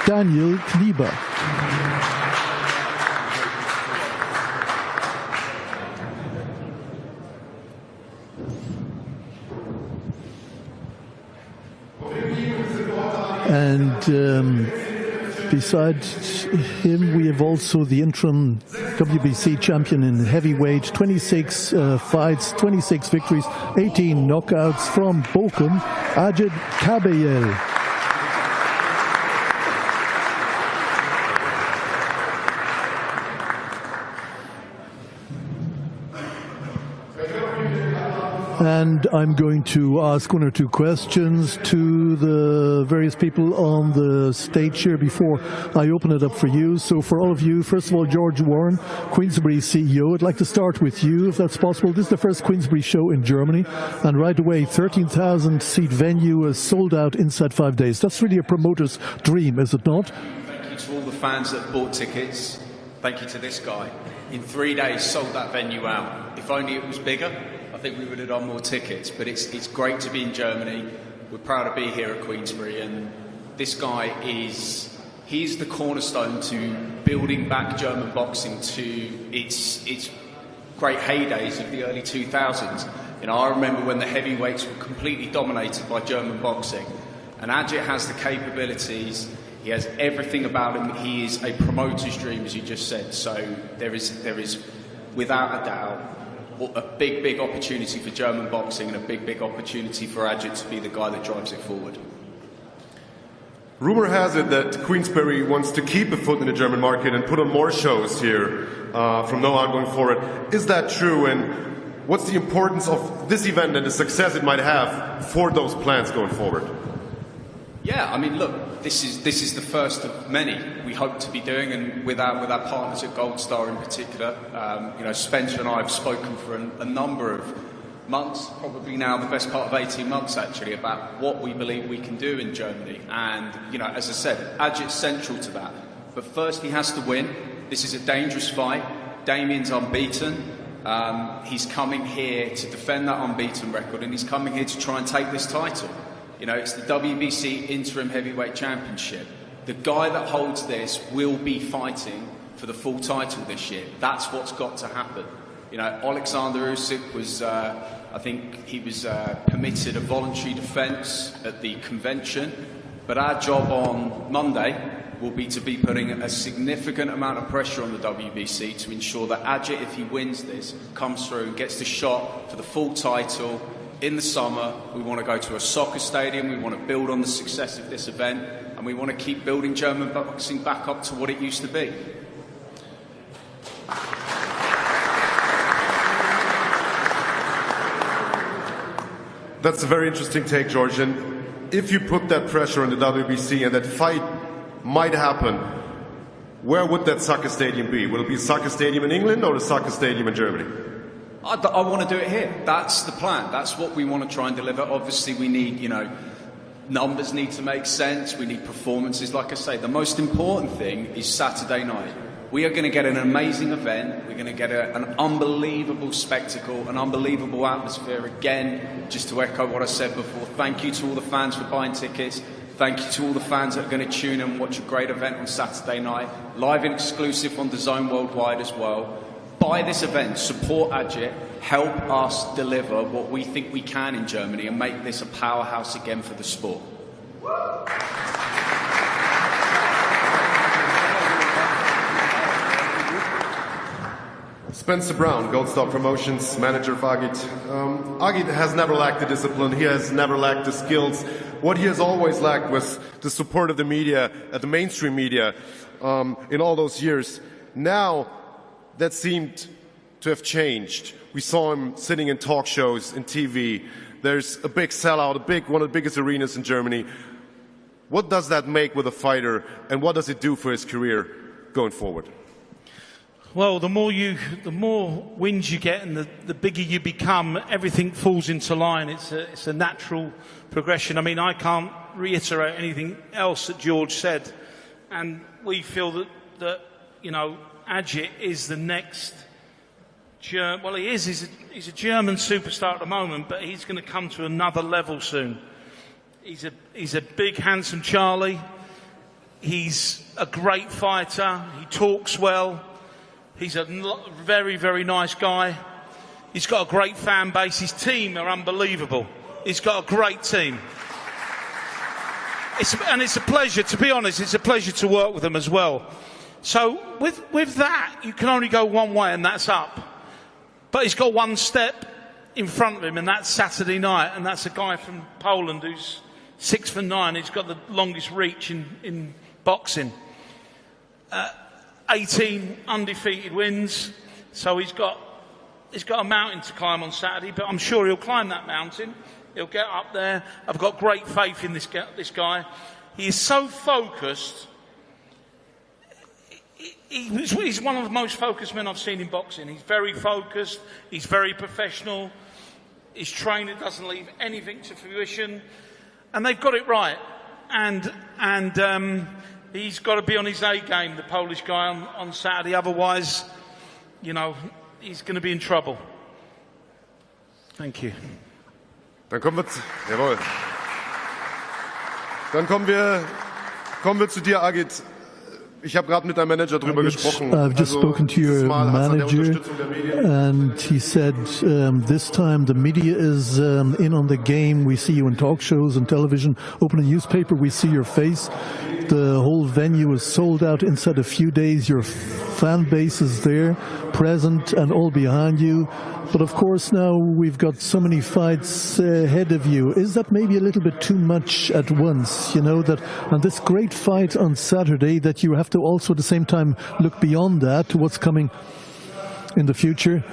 Damien Knyba. And besides him, we have also the interim WBC champion in heavyweight, 26 fights, 26 victories, 18 knockouts from Bochum, Agit Kabayel. And I'm going to ask one or two questions to the various people on the stage here before I open it up for you. So for all of you, first of all, George Warren, Queensberry CEO, I'd like to start with you, if that's possible. This is the first Queensberry show in Germany, and right away, 13,000 seat venue is sold out inside 5 days. That's really a promoter's dream, is it not? Thank you to all the fans that bought tickets. Thank you to this guy. In 3 days, sold that venue out. If only it was bigger, I think we would have done more tickets, but it's great to be in Germany. We're proud to be here at Queensberry, and this guy he's the cornerstone to building back German boxing to its great heydays of the early 2000s. You know, I remember when the heavyweights were completely dominated by German boxing, and Agit has the capabilities. He has everything about him. He is a promoter's dream, as you just said. So there is without a doubt a big opportunity for German boxing and a big opportunity for Agit to be the guy that drives it forward. Rumor has it that Queensberry wants to keep a foot in the German market and put on more shows here from now on going forward. Is that true, and what's the importance of this event and the success it might have for those plans going forward? Yeah, I mean, look, this is the first of many we hope to be doing, and with our partners at Gold Star in particular. You know, Spencer and I have spoken for a number of months, probably now the best part of 18 months actually, about what we believe we can do in Germany. And, you know, as I said, Agit's central to that. But first he has to win. This is a dangerous fight. Damien's unbeaten. He's coming here to defend that unbeaten record, and he's coming here to try and take this title. You know, it's the WBC Interim Heavyweight Championship. The guy that holds this will be fighting for the full title this year. That's what's got to happen. You know, Alexander Usyk was, I think he was permitted a voluntary defence at the convention, but our job on Monday will be to be putting a significant amount of pressure on the WBC to ensure that Agit, if he wins this, comes through and gets the shot for the full title. In the summer, we want to go to a soccer stadium, we want to build on the success of this event, and we want to keep building German boxing back up to what it used to be. That's a very interesting take, George. And if you put that pressure on the WBC and that fight might happen, where would that soccer stadium be? Will it be a soccer stadium in England or a soccer stadium in Germany? I want to do it here. That's the plan. That's what we want to try and deliver. Obviously, we need, you know, numbers need to make sense. We need performances. Like I say, the most important thing is Saturday night. We are going to get an amazing event. We're going to get an unbelievable spectacle, an unbelievable atmosphere. Again, just to echo what I said before, thank you to all the fans for buying tickets. Thank you to all the fans that are going to tune in and watch a great event on Saturday night. Live and exclusive on DAZN worldwide as well. Buy this event, support Agit, help us deliver what we think we can in Germany and make this a powerhouse again for the sport. Spencer Brown, Gold Star Promotions, manager of Agit. Agit has never lacked the discipline, he has never lacked the skills. What he has always lacked was the support of the media, the mainstream media, in all those years. Now, that seemed to have changed. We saw him sitting in talk shows, in TV. There's a big sellout, one of the biggest arenas in Germany. What does that make with a fighter, and what does it do for his career going forward? Well, the more wins you get and the bigger you become, everything falls into line. It's a natural progression. I mean, I can't reiterate anything else that George said. And we feel that you know, Agit is the next well, he is. He's a German superstar at the moment, but he's going to come to another level soon. He's a big, handsome Charlie. He's a great fighter. He talks well. He's a very, very nice guy. He's got a great fan base. His team are unbelievable. He's got a great team. It's a pleasure, to be honest, it's a pleasure to work with them as well. So with that, you can only go one way, and that's up. But he's got one step in front of him, and that's Saturday night. And that's a guy from Poland who's 6'9". He's got the longest reach in boxing. 18 undefeated wins. So he's got a mountain to climb on Saturday, but I'm sure he'll climb that mountain. He'll get up there. I've got great faith in this guy. He is so focused. He's one of the most focused men I've seen in boxing. He's very focused. He's very professional. His trainer doesn't leave anything to fruition. And they've got it right. And he's got to be on his A game, the Polish guy, on Saturday. Otherwise, you know, he's going to be in trouble. Thank you. Dann kommen wir zu dir, Agit. Ich habe gerade mit deinem Manager drüber gesprochen. I've just spoken to your manager, and he said this time the media is in on the game. We see you in talk shows and television. Open a newspaper, we see your face. The whole venue is sold out inside a few days. Your fan base is there, present and all behind you. But of course now we've got so many fights ahead of you. Is that maybe a little bit too much at once? You know, that on this great fight on Saturday, that you have to also at the same time look beyond that to what's coming in the future?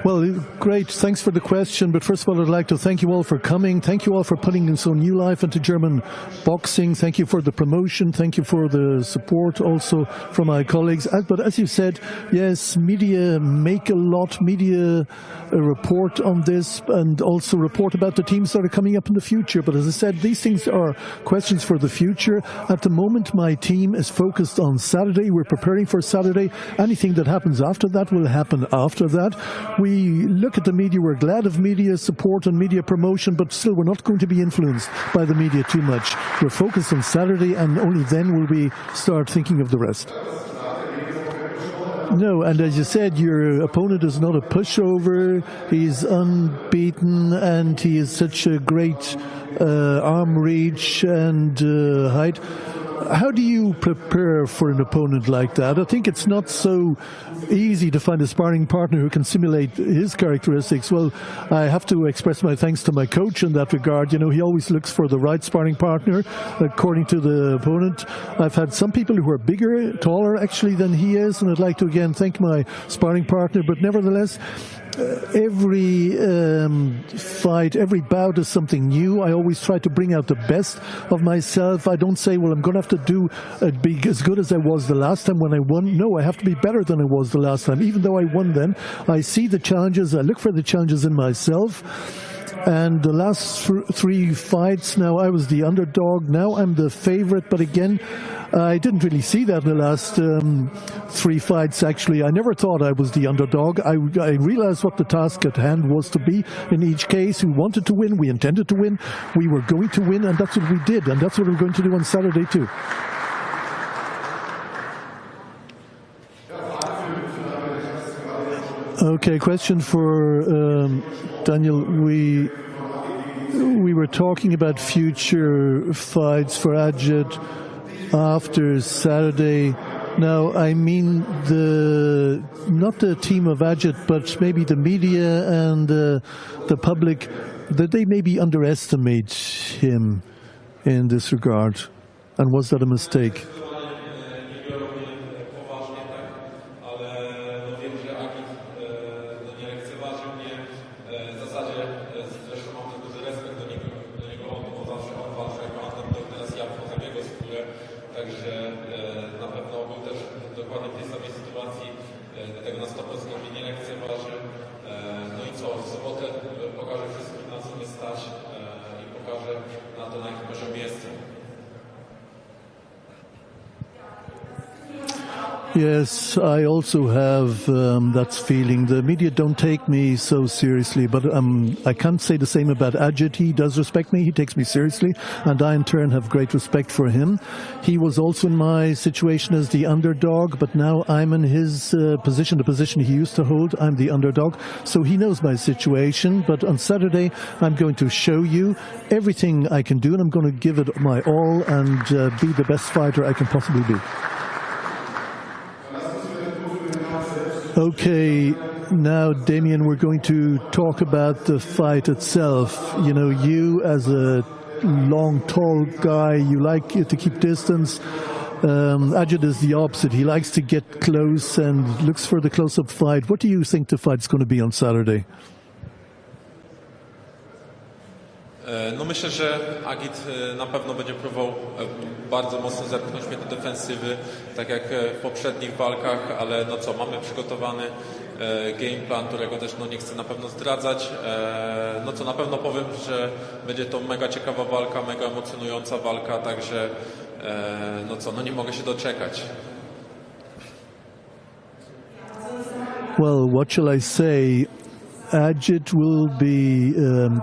Well, great. Thanks for the question. But first of all, I'd like to thank you all for coming. Thank you all for putting in some new life into German boxing. Thank you for the promotion. Thank you for the support also from my colleagues. But as you said, yes, media make a lot. Media report on this and also report about the teams that are coming up in the future. But as I said, these things are questions for the future. At the moment, my team is focused on Saturday. We're preparing for Saturday. Anything that happens after that will happen after that. We look at the media, we're glad of media support and media promotion, but still we're not going to be influenced by the media too much. We're focused on Saturday, and only then will we start thinking of the rest. No, and as you said, your opponent is not a pushover. He's unbeaten, and he is such a great arm reach and height. How do you prepare for an opponent like that? I think it's not so easy to find a sparring partner who can simulate his characteristics. Well, I have to express my thanks to my coach in that regard. You know, he always looks for the right sparring partner according to the opponent. I've had some people who are bigger, taller actually than he is, and I'd like to again thank my sparring partner. But nevertheless, every fight, every bout is something new. I always try to bring out the best of myself. I don't say, well, I'm going to have to be as good as I was the last time when I won. No, I have to be better than I was the last time. Even though I won then, I see the challenges. I look for the challenges in myself. And the last three fights, now I was the underdog. Now I'm the favorite. But again, I didn't really see that in the last three fights, actually. I never thought I was the underdog. I realized what the task at hand was to be in each case. We wanted to win. We intended to win. We were going to win, and that's what we did. And that's what we're going to do on Saturday, too. Okay, question for Daniel. We were talking about future fights for Agit after Saturday. Now, I mean not the team of Agit, but maybe the media and the public, that they maybe underestimate him in this regard. And was that a mistake? Yes, I also have that feeling. The media don't take me so seriously, but I can't say the same about Agit. He does respect me, he takes me seriously, and I in turn have great respect for him. He was also in my situation as the underdog, but now I'm in his position, the position he used to hold. I'm the underdog, so he knows my situation, but on Saturday I'm going to show you everything I can do, and I'm going to give it my all and be the best fighter I can possibly be. Okay, now Damien, we're going to talk about the fight itself. You know, you as a long, tall guy, you like to keep distance. Agit is the opposite. He likes to get close and looks for the close-up fight. What do you think the fight's going to be on Saturday? No myślę, że Agit na pewno będzie próbował bardzo mocno zepchnąć mnie do defensywy, tak jak w poprzednich walkach, ale no co, mamy przygotowany game plan, którego też no nie chcę na pewno zdradzać. No co, na pewno powiem, że będzie to mega ciekawa walka, mega emocjonująca walka, także no co, no nie mogę się doczekać. Well, what shall I say? Agit will be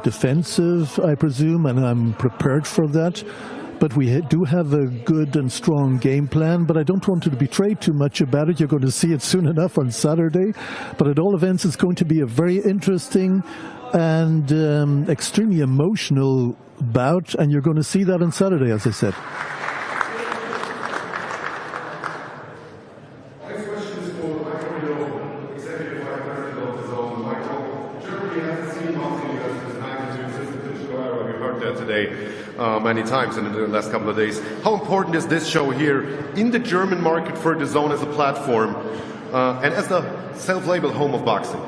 defensive, I presume, and I'm prepared for that. But we do have a good and strong game plan, but I don't want to betray too much about it. You're going to see it soon enough on Saturday. But at all events, it's going to be a very interesting and extremely emotional bout, and you're going to see that on Saturday, as I said. Many times in the last couple of days. How important is this show here in the German market for DAZN as a platform and as the self-labeled home of boxing?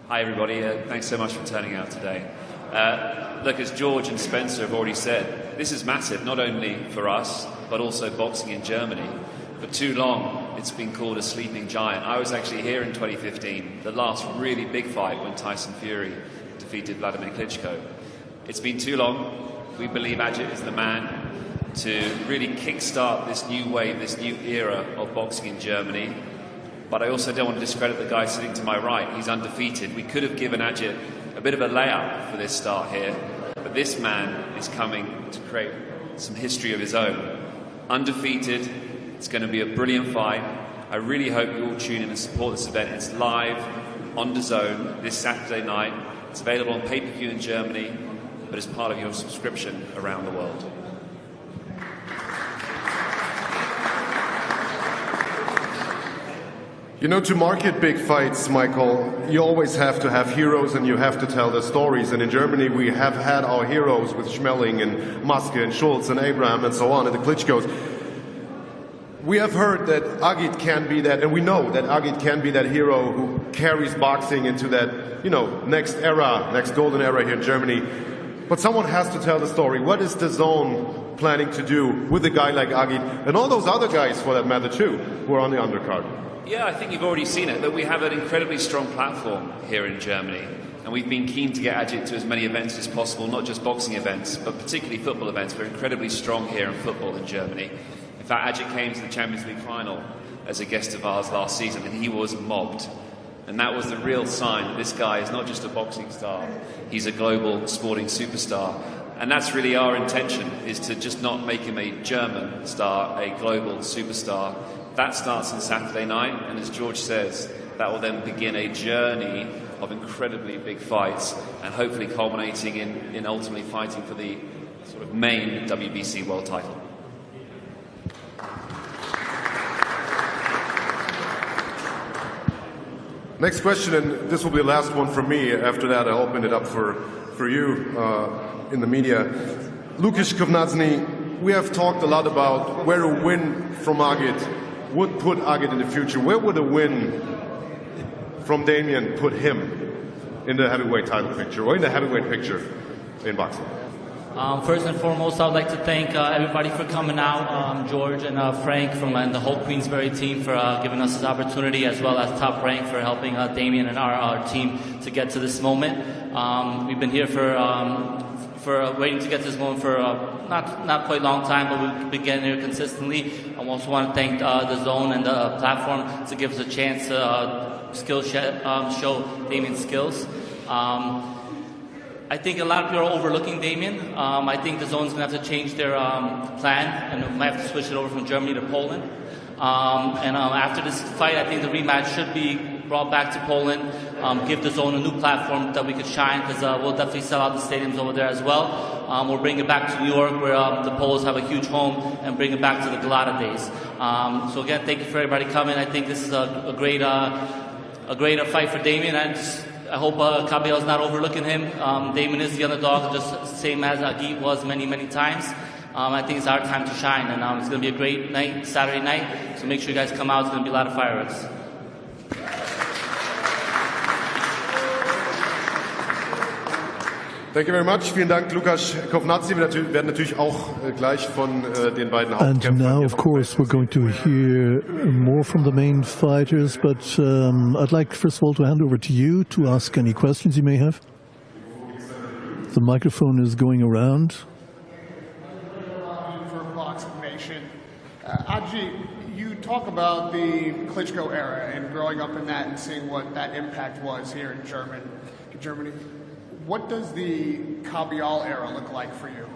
Hi everybody, thanks so much for turning out today. Look, as George and Spencer have already said, this is massive, not only for us, but also boxing in Germany. For too long, it's been called a sleeping giant. I was actually here in 2015, the last really big fight when Tyson Fury defeated Vladimir Klitschko. It's been too long. We believe Agit is the man to really kickstart this new wave, this new era of boxing in Germany. But I also don't want to discredit the guy sitting to my right. He's undefeated. We could have given Agit a bit of a layup for this start here, but this man is coming to create some history of his own. Undefeated. It's going to be a brilliant fight. I really hope you all tune in and support this event. It's live on DAZN this Saturday night. It's available on pay-per-view in Germany, but as part of your subscription around the world. You know, to market big fights, Michael, you always have to have heroes and you have to tell the stories. And in Germany, we have had our heroes with Schmeling and Maske and Schulz and Abraham and so on, and the Klitschkos. We have heard that Agit can be that, and we know that Agit can be that hero who carries boxing into that, you know, next era, next golden era here in Germany. But someone has to tell the story. What is DAZN planning to do with a guy like Agit and all those other guys, for that matter, too, who are on the undercard? Yeah, I think you've already seen it, that we have an incredibly strong platform here in Germany. And we've been keen to get Agit to as many events as possible, not just boxing events, but particularly football events. We're incredibly strong here in football in Germany. In fact, Agit came to the Champions League final as a guest of ours last season, and he was mobbed. And that was the real sign that this guy is not just a boxing star, he's a global sporting superstar. And that's really our intention, is to just not make him a German star, a global superstar. That starts on Saturday night, and as George says, that will then begin a journey of incredibly big fights, and hopefully culminating in ultimately fighting for the sort of main WBC world title. Next question, and this will be the last one from me. After that, I'll open it up for you in the media. Lukasz Kovnadzny, we have talked a lot about where a win from Agit would put Agit in the future. Where would a win from Damien put him in the heavyweight title picture, or in the heavyweight picture in boxing? First and foremost, I'd like to thank everybody for coming out, George and Frank from and the whole Queensberry team for giving us this opportunity, as well as Top Rank for helping Damien and our team to get to this moment. We've been here for for waiting to get this moment for not quite a long time, but we've been getting here consistently. I also want to thank the DAZN and the platform to give us a chance to show Damien's skills. I think a lot of people are overlooking Damien. I think the DAZN's going to have to change their plan and might have to switch it over from Germany to Poland. After this fight, I think the rematch should be brought back to Poland, give the DAZN a new platform that we could shine, because we'll definitely sell out the stadiums over there as well. We'll bring it back to New York, where the Poles have a huge home, and bring it back to the Galata days. So again, thank you for everybody coming. I think this is a great fight for Damien. I hope Kabayel's not overlooking him. Damien is the underdog, just same as Agit was many, many times. I think it's our time to shine, and it's going to be a great night, Saturday night. So make sure you guys come out. It's going to be a lot of fireworks. Thank you very much. Vielen Dank, Lukas Kovnatzi. Wir werden natürlich auch gleich von den beiden Hauptkämpfern. And now, of course, we're going to hear more from the main fighters, but I'd like, first of all, to hand over to you to ask any questions you may have. The microphone is going around. For Boxing Nation. Agit, you talk about the Klitschko era and growing up in that and seeing what that impact was here in Germany. What does the Kabayel era look like for you?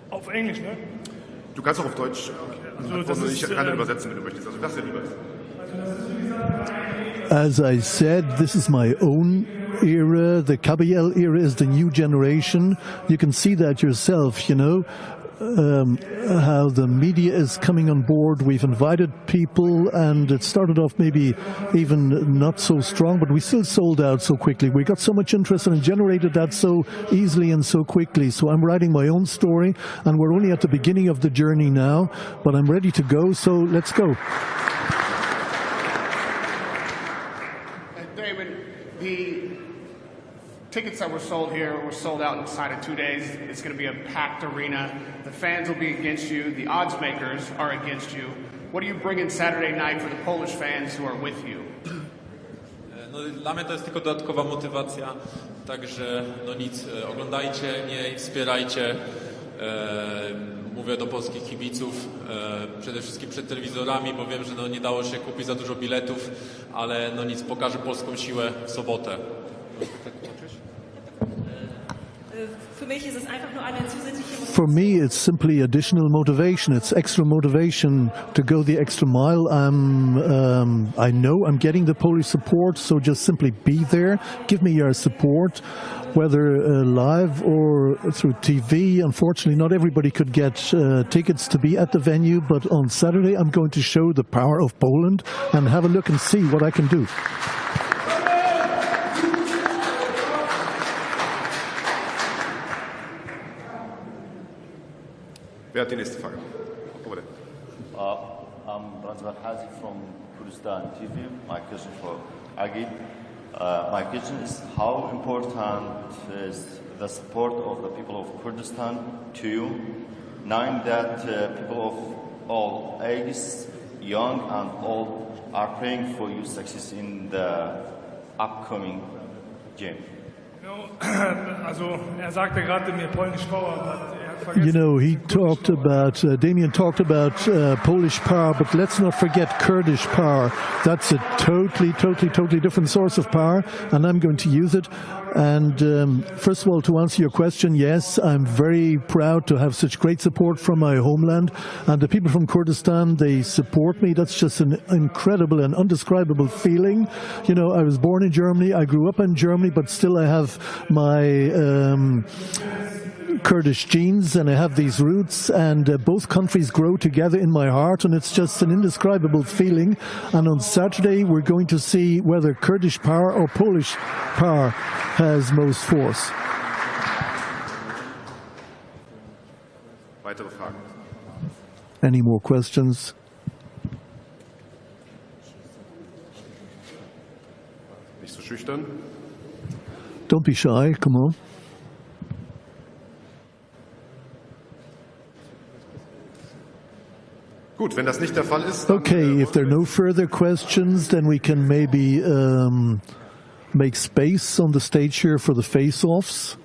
Auf Englisch, ne? Du kannst auch auf Deutsch. Also, ich kann übersetzen, wenn du möchtest. Also, das lieber. As I said, this is my own era. The Kabayel era is the new generation. You can see that yourself, you know. How the media is coming on board. We've invited people, and it started off maybe even not so strong, but we still sold out so quickly. We got so much interest and generated that so easily and so quickly. So I'm writing my own story, and we're only at the beginning of the journey now, but I'm ready to go, so let's go. Damon, the tickets that were sold here were sold out inside of 2 days. It's going to be a packed arena. The fans will be against you. The odds makers are against you. What are you bringing Saturday night for the Polish fans who are with you? No, dla mnie to jest tylko dodatkowa motywacja, także no nic, oglądajcie mnie i wspierajcie. Mówię do polskich kibiców, przede wszystkim przed telewizorami, bo wiem, że no nie dało się kupić za dużo biletów, ale no nic, pokażę polską siłę w sobotę. For me, it's simply additional motivation. It's extra motivation to go the extra mile. I know I'm getting the Polish support, so just simply be there. Give me your support, whether live or through TV. Unfortunately, not everybody could get tickets to be at the venue, but on Saturday I'm going to show the power of Poland and have a look and see what I can do. Wer hat die nächste Frage? I'm Razvan Hazi from Kurdistan TV. My question for Agit. My question is, how important is the support of the people of Kurdistan to you, knowing that people of all ages, young and old, are praying for your success in the upcoming game? Also, sagte gerade mir Polnisch Power, but you know, he talked about, Damien talked about Polish power, but let's not forget Kurdish power. That's a totally different source of power, and I'm going to use it. And first of all, to answer your question, yes, I'm very proud to have such great support from my homeland. And the people from Kurdistan, they support me. That's just an incredible and undescribable feeling. You know, I was born in Germany, I grew up in Germany, but still I have my Kurdish genes, and I have these roots, and both countries grow together in my heart, and it's just an indescribable feeling. And on Saturday we're going to see whether Kurdish power or Polish power has most force. Weitere Fragen? Any more questions? Nicht so schüchtern. Don't be shy, come on. Gut, wenn das nicht der Fall ist, dann, okay, if there are no further questions, then we can maybe make space on the stage here for the face-offs.